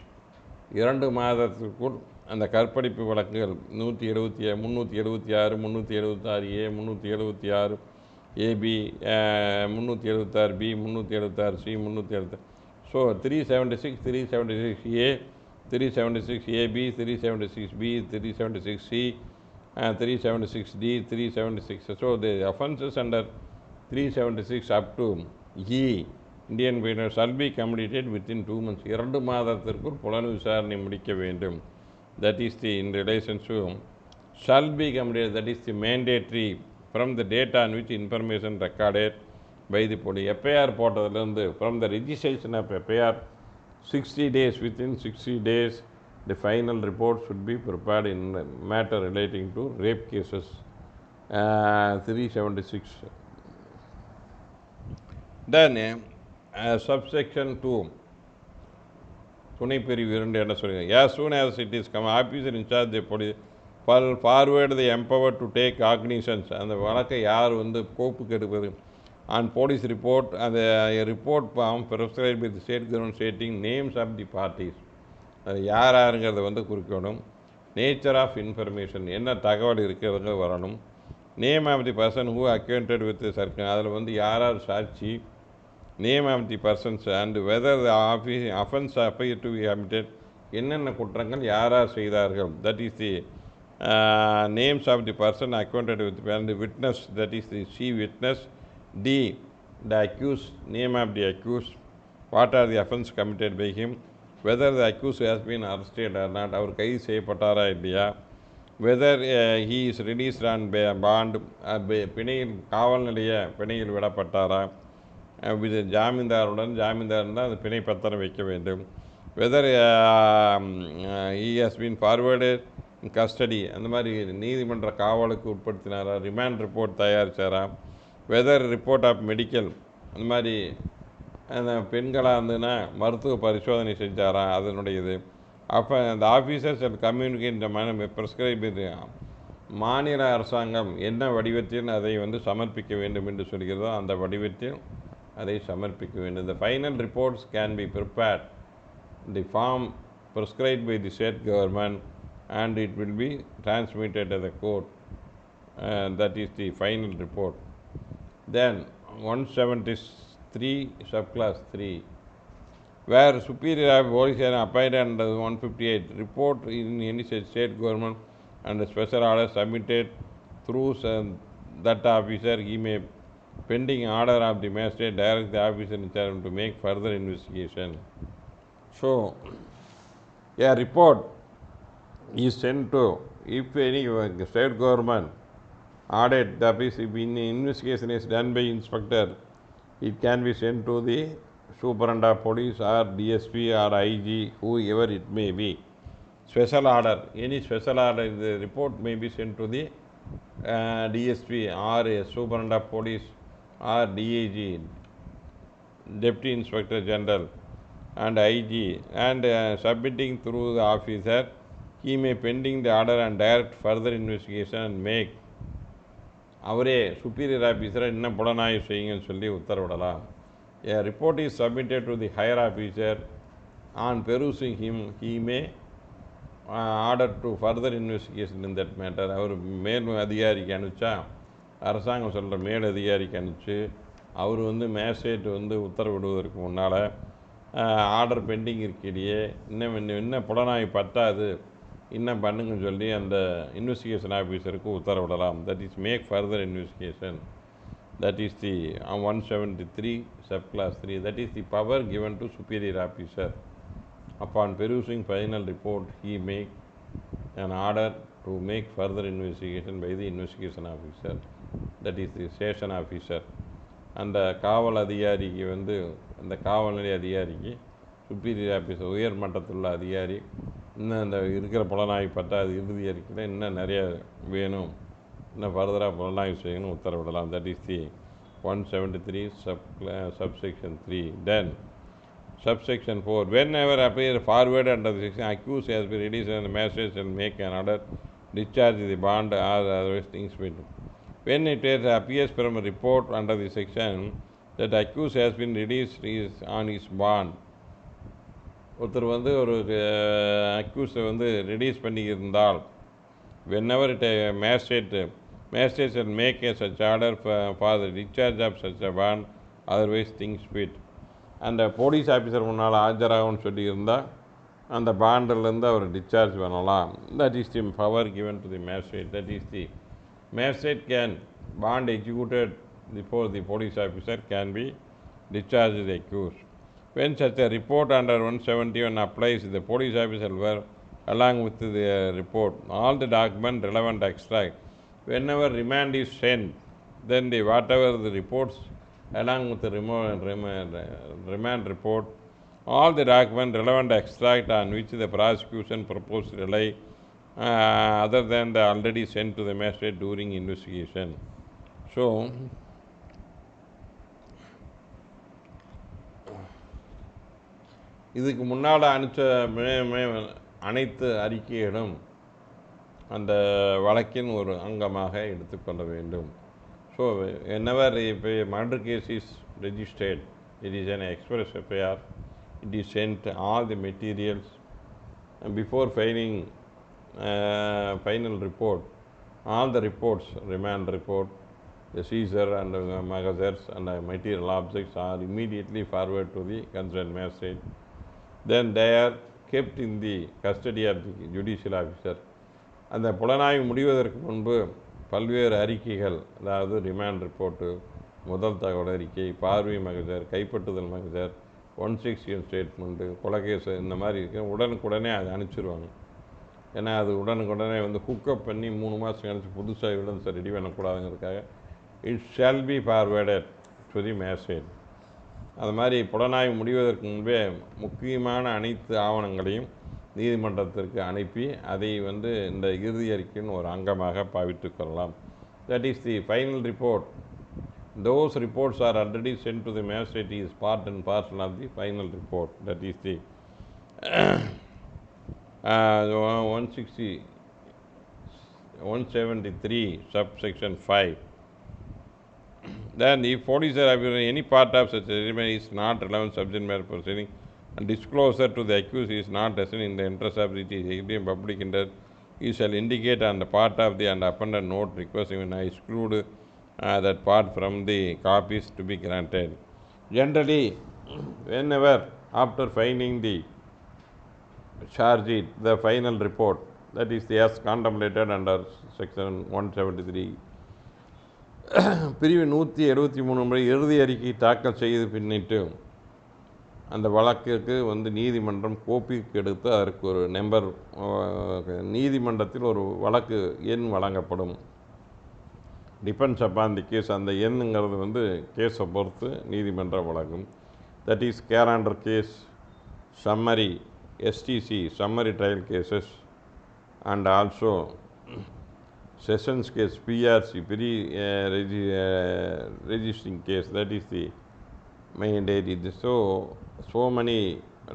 2 மாதத்திற்குள் அந்த கற்பழிப்பு வழக்குகள் 376, 376A, 376 AB, 376B, 376C, 376. So 376, 376A, 376AB, 376B, 376C, 376D, 376. So the offences under 376 up to E, Indian Penal, shall be completed within 2 months. 2 மாதத்திற்குள் புலன் விசாரணை முடிக்க வேண்டும். That is the in relation to shall be completed, that is the mandatory from the date on which information recorded by the police. FIR போட்டதிலிருந்து from the registration of FIR 60 days, within 60 days the final report should be prepared in matter relating to rape cases, 376. Then subsection 2 துணைப்பிரிவு 2 என்ன சொல்லுங்கள், as soon as it is come officer in charge the police forward the empowered to take cognizance. அந்த வழக்கை யார் கோப்புக்கு எடுப்பது, on police report, அந்த report form prescribed by the state government stating names of the parties, அது யார் யாருங்கிறத குறிக்கணும். Nature of information, என்ன தகவல் இருக்கிறதுங்க வரணும். Name of the person who acquainted with circle, அதில் யார் யார் சாட்சி, name of the persons and whether the offence appear to be committed, என்னென்ன குற்றங்கள் யார் யார் செய்தார்கள், that is the names of the person acquainted with and witness, that is the C witness. D, the accused, name of the accused, what are the offense committed by him. whether the accused has been arrested or not, அவர் கைது செய்யப்பட்டாரா இல்லையா, whether he is released on bond, பிணையில் காவல் நிலைய பிணையில் விடப்பட்டாரா, இது ஜாமீன்தாருடன் ஜாமீன்தார் தான் அது பிணை பத்திரம் வைக்க வேண்டும், whether he has been forwarded in custody, அந்த மாதிரி நீதிமன்ற காவலுக்கு உட்படுத்தினாரா, ரிமாண்ட் ரிப்போர்ட் தயாரித்தாரா, வெதர் ரிப்போர்ட் ஆஃப் மெடிக்கல், அந்த மாதிரி அந்த பெண்களாக இருந்ததுன்னா மருத்துவ பரிசோதனை செஞ்சாரா அதனுடைய இது. அப்போ அந்த ஆஃபீஸர்ஸ் அண்ட் கம்யூனிகேட் ப்ரிஸ்கிரைப் மாநில அரசாங்கம் என்ன வடிவத்தில் அதை சமர்ப்பிக்க வேண்டும் என்று சொல்கிறதோ அந்த வடிவத்தில் அதை சமர்ப்பிக்க வேண்டும். The final reports can be prepared in the form prescribed by the state government and it will be transmitted to the court. That is the final report. Then 173 subclass 3, where superior police are applied under 158, report in any state government and a special order submitted through that officer, he may, pending order of the magistrate, direct the officer in charge to make further investigation. So a report is sent to, if any state government audit, that is if investigation is done by inspector, it can be sent to the superintendent of police or DSP or IG, whoever it may be. Special order, any special order, the report may be sent to the DSP or a superintendent of police or DIG, Deputy Inspector General, and IG, and submitting through the officer, he may, pending the order, and direct further investigation and make, அவரே superior officer என்ன புலனாய்வு செய்யுங்கன்னு சொல்லி உத்தரவிடலாம். A report is submitted to the higher officer, on perusing him, he may order to further investigation in that matter. அவர் மேல் அதிகாரிக்கு அனுப்பிச்சா, அரசாங்கம் சொல்கிற மேல் அதிகாரிக்கு அனுப்பிச்சு அவர் மேஜிஸ்ட்ரேட் உத்தரவிடுவதற்கு முன்னால் ஆர்டர் பெண்டிங் இருக்கையிலேயே இன்னும் புலனாய்வு பத்தாது, இன்னும் பண்ணுங்கன்னு சொல்லி அந்த இன்வெஸ்டிகேஷன் ஆஃபீஸருக்கு உத்தரவிடலாம். That is make further investigation. That is the 173 subclass 3. That is the power given to superior officer. Upon perusing final report, he make an order to make further investigation by the investigation officer. That is the station officer. அந்த காவல் அதிகாரிக்கு அந்த காவல் நிலைய அதிகாரிக்கு superior officer, உயர் மட்டத்தில் உள்ள அதிகாரி, இன்னும் அந்த இருக்கிற புலனாய்வு பட்டாது, இறுதி அறிக்கையில் இன்னும் நிறைய வேணும், இன்னும் ஃபர்தராக புலனாய்வு செய்யணும் உத்தரவிடலாம். That is the 173 subsection 3. Then subsection 4, whenever appear forward under the section, accused has been released and the magistrate shall make an order discharge the bond or otherwise things with. When it appears from a report under the section that accused has been released is on his bond, ஒருத்தர் ஒரு அக்யூஸை release பண்ணியிருந்தால், whenever it magistrate shall make a such order for the discharge of such a bond, otherwise things fit. அந்த police officer முன்னால் ஆஜராகும்னு சொல்லியிருந்தால் அந்த பாண்டிலேருந்து அவர் discharge பண்ணலாம். That is the power given to the magistrate. That is the magistrate can bond executed before the police officer can be discharged the accused. When such a report under 171 applies, the police officer will, along with the report, all the document relevant extract. Whenever remand is sent, then whatever the reports along with the remand report, all the document relevant extract on which the prosecution proposed to rely, other than the already sent to the magistrate during investigation. So இதுக்கு முன்னால் அனுப்பிச்ச அனைத்து அறிக்கைகளும் அந்த வழக்கின் ஒரு அங்கமாக எடுத்துக்கொள்ள வேண்டும். So whenever a murder case is registered, it is an express FIR, it is sent all the materials, and before filing final report, all the reports, remand report, the seizure and magazines and material objects are immediately forwarded to the concerned magistrate. Then they are kept in the custody of the judicial officer. அந்த புலனாய்வு முடிவதற்கு முன்பு பல்வேறு அறிக்கைகள், அதாவது remand report, முதல் தகவல் அறிக்கை, பார்வை மகஜர், கைப்பற்றுதல் மகஜர், 160 ஸ்டேட்மெண்ட்டு, கொலைகேஸு இந்த மாதிரி இருக்கு, உடனுக்குடனே அதை அனுப்பிச்சிடுவாங்க. ஏன்னா அது உடனுக்குடனே வந்து ஹுக்கப் பண்ணி 3 மாதம் கழிச்சு புதுசாக எவிடன்ஸை ரெடி பண்ணக்கூடாதுங்கிறதுக்காக it shall be forwarded to the magistrate. அது மாதிரி புலனாய்வு முடிவதற்கு முன்பே முக்கியமான அனைத்து ஆவணங்களையும் நீதிமன்றத்திற்கு அனுப்பி அதை வந்து இந்த இறுதி அறிக்கையின் ஒரு அங்கமாக பாவித்துக் கொள்ளலாம். That is the final report. Those reports are already sent to the magistrate is part and parcel of the final report. That is the 173 subsection 5. Then if police are aware any part of such a ceremony is not relevant subject matter proceeding and disclosure to the accused is not present in the interest of the public interest, he shall indicate on the part of the and appended note requesting when I exclude that part from the copies to be granted. Generally, whenever after finding the charge sheet, the final report, that is as contemplated under section 173, பிரிவு 173 முறை இறுதி அறிக்கை தாக்கல் செய்து பின்னிட்டு அந்த வழக்கிற்கு வந்து நீதிமன்றம் கோப்பிக்கு எடுத்து அதற்கு ஒரு நம்பர், நீதிமன்றத்தில் ஒரு வழக்கு எண் வழங்கப்படும். Depends upon the case. அந்த எண்ணுங்கிறது வந்து கேஸை பொறுத்து நீதிமன்றம் வழங்கும். That is calendar case, summary, STC summary trial cases, and also sessions case, PRC pre registering case. That is the main date. So many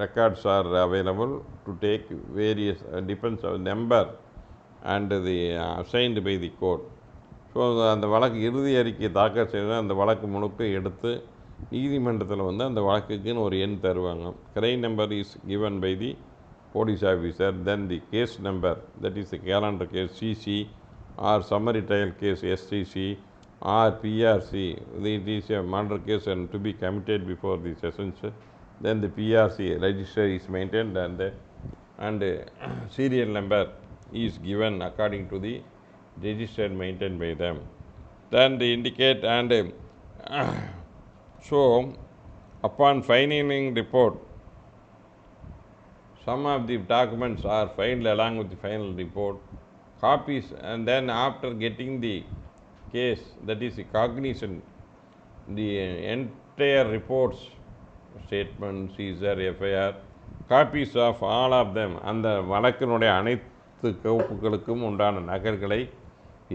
records are available to take various depends on number and the assigned by the court. So அந்த வழக்கு இறுதி அறிக்கை தாக்கல் செய்த அந்த வழக்கு முழுக்க எடுத்து நீதிமன்றத்தில் வந்து அந்த வழக்குக்குன்னு ஒரு எண் தருவாங்க. Crime number is given by the police officer, then the case number, that is the calendar case CC or summary trial case STC or PRC, it is a murder case and to be committed before the sessions, then the PRC register is maintained and serial number is given according to the register maintained by them. Then they indicate and so upon filing report, some of the documents are filed along with the final report, copies, and then after getting the case, that is the cognition, the entire reports, statement, seizure, FIR, copies of all of them, அந்த வழக்கினுடைய அனைத்து கோப்புகளுக்கும் உண்டான நகல்களை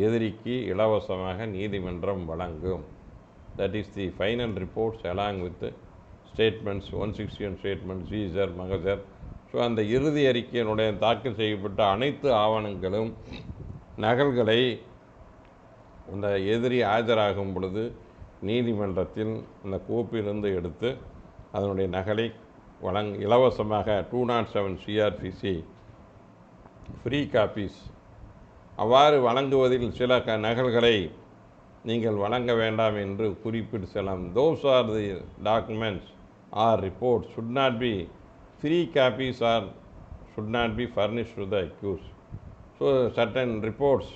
எதிரிக்கு இலவசமாக நீதிமன்றம் வழங்கும். That is the final reports along with statements, 161 statement, seizure, மகசர். So அந்த இறுதி அறிக்கையினுடைய தாக்கல் செய்யப்பட்ட அனைத்து ஆவணங்களும் நகல்களை அந்த எதிரி ஆஜராகும் பொழுது நீதிமன்றத்தில் அந்த கோப்பிலிருந்து எடுத்து அதனுடைய நகலை இலவசமாக 207 CRPC ஃப்ரீ காப்பீஸ். அவ்வாறு வழங்குவதில் சில நகல்களை நீங்கள் வழங்க வேண்டாம் என்று குறிப்பிட்டு செல்லலாம். Those are the documents or reports should not be free copies or should not be furnished to the accused. So certain reports,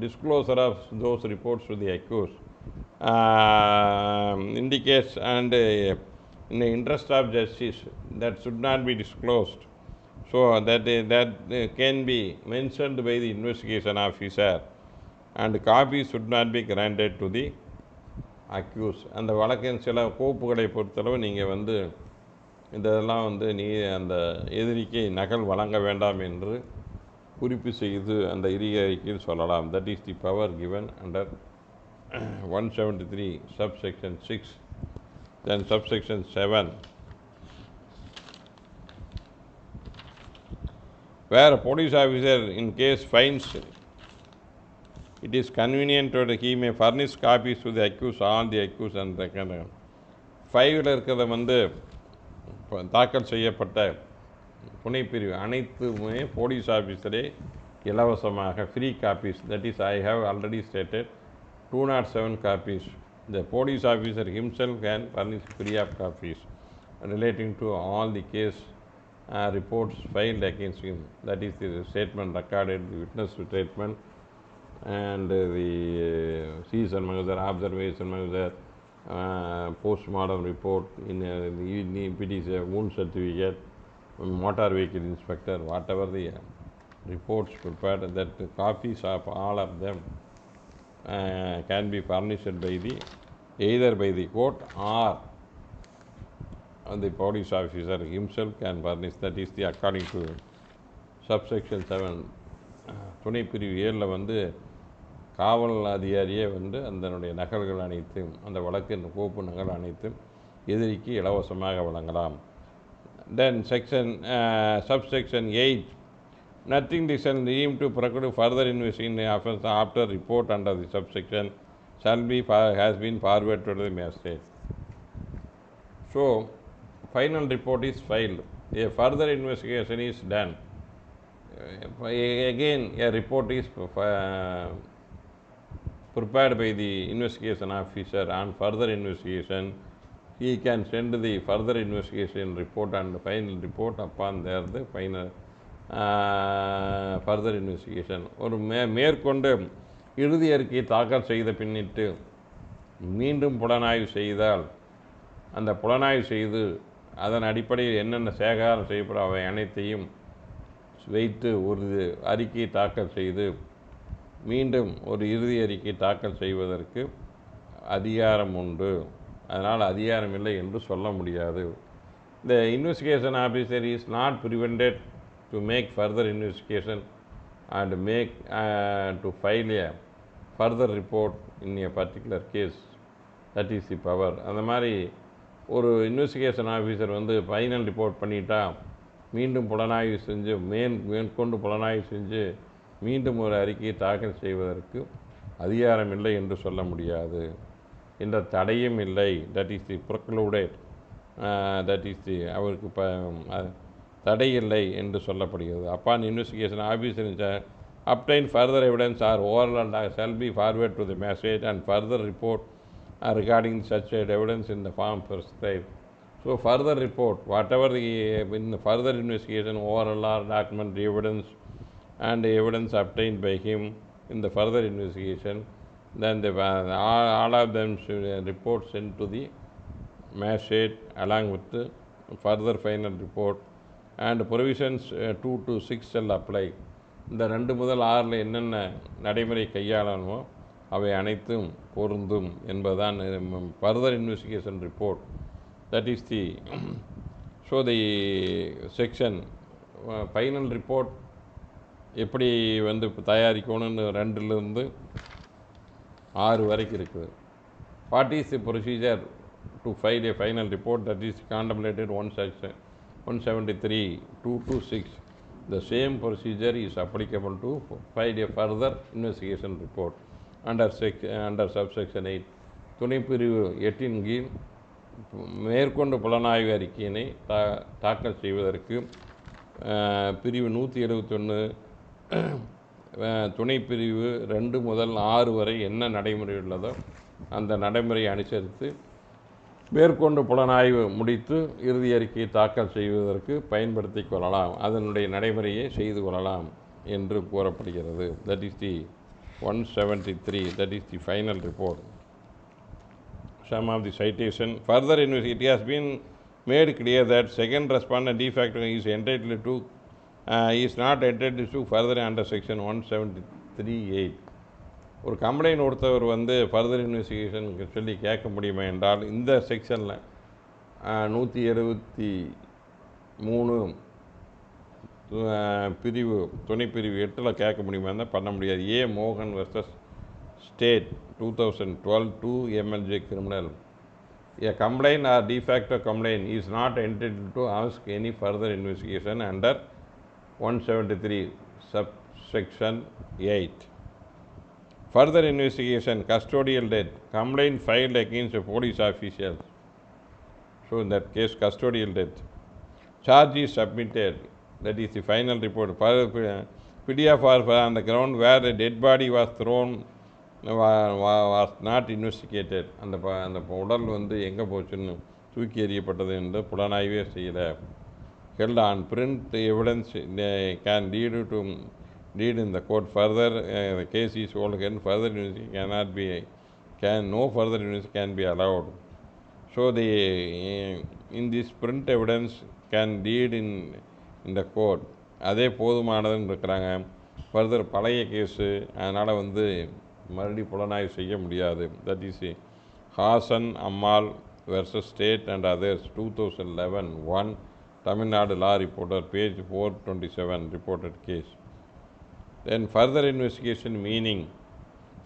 disclosure of those reports to the accused indicates and in the interest of justice that should not be disclosed. So that can be mentioned by the investigation officer and copies should not be granted to the accused. அந்த வழக்கின் சில கோப்புகளை பொறுத்தளவு நீங்கள் வந்து இதெல்லாம் வந்து அந்த எதிரிக்கு நகல் வழங்க வேண்டாம் என்று குறிப்பு செய்து அந்த இறுதி அறிக்கையில் சொல்லலாம். That is the power given under 173 subsection 6. Then subsection 7, where a police officer in case finds it is convenient that he may furnish copies to the accused, all the accused and record. 5ல் இருக்கிறத வந்து தாக்கல் செய்யப்பட்ட துணைப்பிரிவு அனைத்துமே police ஆஃபீஸரே இலவசமாக free copies. That is I have already stated 207 copies. The police officer himself can furnish free of copies relating to all the case reports filed against him. That is the statement recorded, the witness statement and the season measure, observation measure, post-mortem report, if it is a wound certificate, motor vehicle inspector, whatever the reports prepared, that copies of all of them can be furnished by either by the court or the police officer himself can furnish. That is according to subsection 7. துணைப்பிரிவு 7 காவல் அதிகாரியே அதனுடைய நகல்கள் அனைத்தும், அந்த வழக்கின் கோப்பு நகல் அனைத்தும் எதிரிக்கு இலவசமாக வழங்கலாம். Then subsection 8, nothing decision deemed to preclude further investigation offense after report under the subsection has been forwarded to the magistrate. So final report is filed, a further investigation is done, again a report is prepared by the investigation officer. On further investigation, he can send the further investigation report and final report upon there the final further investigation. ஒரு மேற்கொண்டு இறுதி அறிக்கை தாக்கல் செய்த பின்னிட்டு மீண்டும் புலனாய்வு செய்தால், அந்த புலனாய்வு செய்து அதன் அடிப்படையில் என்னென்ன சேகாரம் செய்யப்படும் அவை அனைத்தையும் வைத்து ஒரு அறிக்கை தாக்கல் செய்து மீண்டும் ஒரு இறுதி அறிக்கை தாக்கல் செய்வதற்கு அதிகாரம் உண்டு. அதனால் அதிகாரம் இல்லை என்று சொல்ல முடியாது. The investigation officer is not prevented to make further investigation and to file a further report in a particular case. That is the power. அந்த மாதிரி ஒரு இன்வெஸ்டிகேஷன் ஆஃபீஸர் ஃபைனல் ரிப்போர்ட் பண்ணிட்டா மீண்டும் புலனாய்வு செஞ்சு மேற்கொண்டு புலனாய்வு செஞ்சு மீண்டும் ஒரு அறிக்கையை தாக்கல் செய்வதற்கு அதிகாரம் இல்லை என்று சொல்ல முடியாது. என்ற தடையும் இல்லை. That is the precluded, that is the அவருக்கு தடை இல்லை என்று சொல்லப்படுகிறது. Upon investigation officer obtain further evidence or oral shall be forwarded to the magistrate and further report regarding such evidence in the form prescribed. So further report, whatever in the further investigation, oral or documentary evidence and evidence obtained by him in the further investigation, then all of them should report sent to the magistrate along with the further final report, and provisions 2 to 6 shall apply. இந்த 2 முதல் 6 என்னென்ன நடைமுறை கையாளணுமோ அவை அனைத்தும் பொருந்தும் என்பதுதான் further investigation report. That is the so the section final report எப்படி தயாரிக்கணும்னு 2லிருந்து 6 வரைக்கும் இருக்குது. What is the procedure to file a final report? That is contemplated 173 2 to 6. The same procedure is applicable to file a further investigation report under subsection 8. துணைப்பிரிவு 8 கீழ் மேற்கொண்டு புலனாய்வு அறிக்கையினை தாக்கல் செய்வதற்கு பிரிவு 171 துணைப்பிரிவு 2 முதல் 6 வரை என்ன நடைமுறை உள்ளதோ அந்த நடைமுறையை அனுசரித்து மேற்கொண்டு புலனாய்வு முடித்து இறுதி அறிக்கையை தாக்கல் செய்வதற்கு பயன்படுத்தி கொள்ளலாம், அதனுடைய நடைமுறையை செய்து கொள்ளலாம் என்று கூறப்படுகிறது. That is the 173, that is the final report. Some of the citation further it has been made clear that second respondent de facto is entitled to is not entitled to further under section 173(8). ஒரு complaint ஒருத்தவர் further investigation சொல்லி கேட்க முடியுமா என்றால், இந்த செக்ஷனில் 173 பிரிவு துணைப்பிரிவு 8 கேட்க முடியுமா இருந்தால் பண்ண முடியாது. ஏ மோகன் versus state 2012 2 MLJ criminal. A complaint or de facto complaint is not entitled to ask any further investigation under 173 subsection 8. Further investigation, custodial death, complaint filed against a police official. So in that case, custodial death. Charge is submitted, that is the final report. PDF on the ground where the dead body was thrown was not investigated. அந்த உடல் எங்கே போச்சுன்னு தூக்கி எறியப்பட்டது என்று புலனாய்வே செய்யலை. Held on print evidence can lead in the court further. The case is hold again further no further investigation can be allowed. So in this print evidence can lead in the court. அதே போதுமானதுன்னு இருக்கிறாங்க. Further பழைய case, அதனால் மறுபடியும் புலனாய்வு செய்ய முடியாது. That is Haasan Ammal versus state and others 2011 1 Tamil Nadu law reporter page 427 reported case. Then further investigation meaning.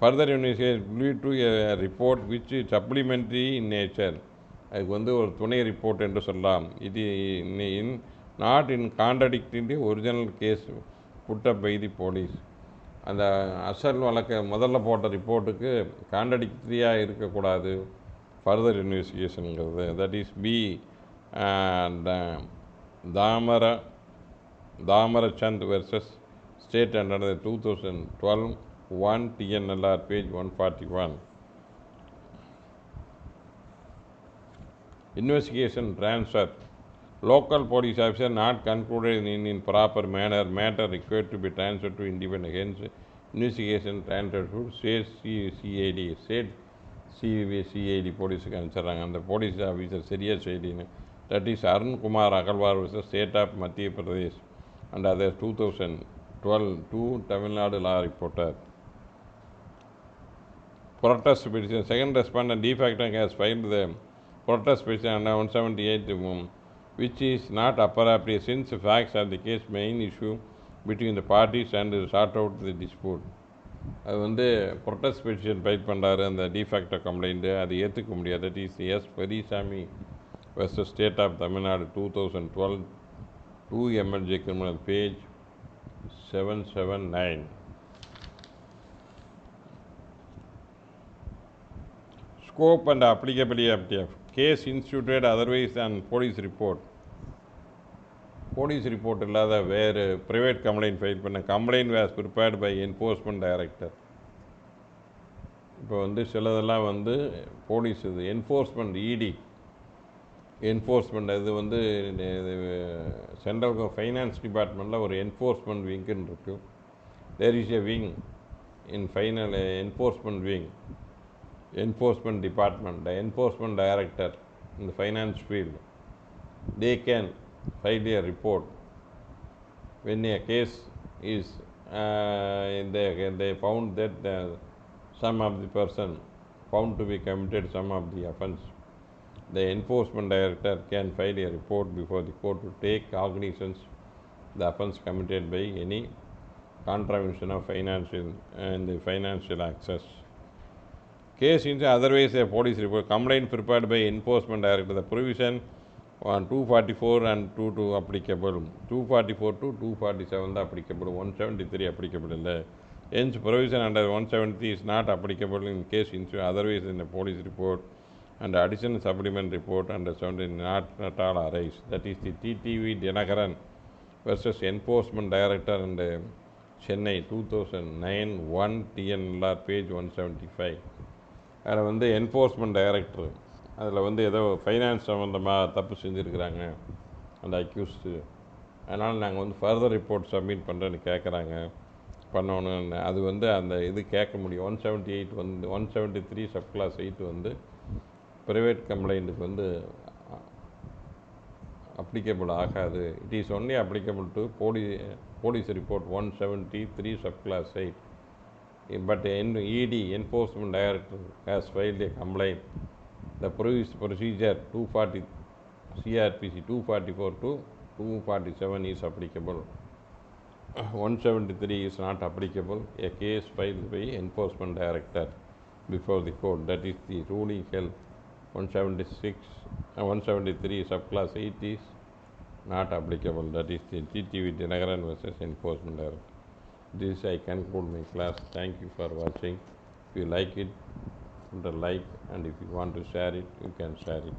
Further investigation lead to a report which is supplementary in nature. அதுக்கு ஒரு துணை ரிப்போர்ட் என்று சொல்லலாம். இது not in contradicting the original case put up by the police. அந்த அசல் வழக்க முதல்ல போட்ட ரிப்போர்ட்டுக்கு கான்ட்ரடிக்டரியாக இருக்கக்கூடாது ஃபர்தர் இன்வெஸ்டிகேஷனுங்கிறது. That is P Thamarachand versus state under 2012 1 TNLR page 141. Investigation transfer. Local police officer not concluded in proper manner, matter required to be transferred to independent. Hence, investigation transfer to state CID. State CID போலீஸுக்கு அனுப்பிச்சிட்றாங்க. அந்த police officer சரியாக செய்யலின்னு. That is Arunkumar Agarwal versus state of Madhya Pradesh and other 2012 2 Tamil Nadu law reporter. Protest petition. Second respondent de facto has filed the protest petition under 178 which is not appropriate since the facts of the case main issue between the parties and sort out the dispute. அது protest petition file பண்ணுறாரு. அந்த de facto complaint அது ஏற்றுக்க முடியாது. That is S Periyasamy versus state of Tamil Nadu 2012 2 MLJ criminal page 779. Scope and applicability of the case instituted otherwise than police report. Police report இல்லாத வேறு private complaint file பண்ண complaint was prepared by enforcement director. இப்போ சிலதெல்லாம் police இது enforcement இடி enforcement இது central finance டிபார்ட்மெண்ட்டில் ஒரு என்ஃபோர்ஸ்மெண்ட் விங்குன்னு இருக்குது. There is a wing in final enforcement wing. Enforcement department, the enforcement director in the finance field, they can file a report when a case is they found that some of the person found to be committed some of the offence. The enforcement director can file a report before the court to take cognizance the offence committed by any contravention of financial and the financial access. Case in otherwise a police report. Complaint prepared by enforcement director. The provision on 244 and 22 applicable. 244 to 247 applicable. 173 applicable. Hence provision under 173 is not applicable in case in otherwise in a police report and additional supplement report under 70 not at all arise. That is the TTV Dinakaran versus enforcement director and Chennai 2009 1 TNLR page 175. அதில் enforcement director அதில் ஏதோ finance சம்மந்தமாக தப்பு செஞ்சுருக்கிறாங்க அந்த accused. அதனால் நாங்கள் further report submit பண்ணுறேன்னு கேட்குறாங்க பண்ணணுன்னு. அது அந்த இது கேட்க முடியும். 178 173 சப் கிளாஸ் 8 ப்ரைவேட் கம்ப்ளைண்ட்டுக்கு அப்ளிகேபிள் ஆகாது. It is only applicable to police report 173 sub class 8. But ED, Enforcement Director, has filed a complaint. The procedure 240 CRPC 244 to 247 is applicable. 173 is not applicable. A case filed by Enforcement Director before the court. That is the ruling held 173 subclass 8 is not applicable. That is the TTV Dinakaran versus Enforcement Director. This I conclude my class. Thank you for watching. If you like it, put a like, and if you want to share it, you can share it.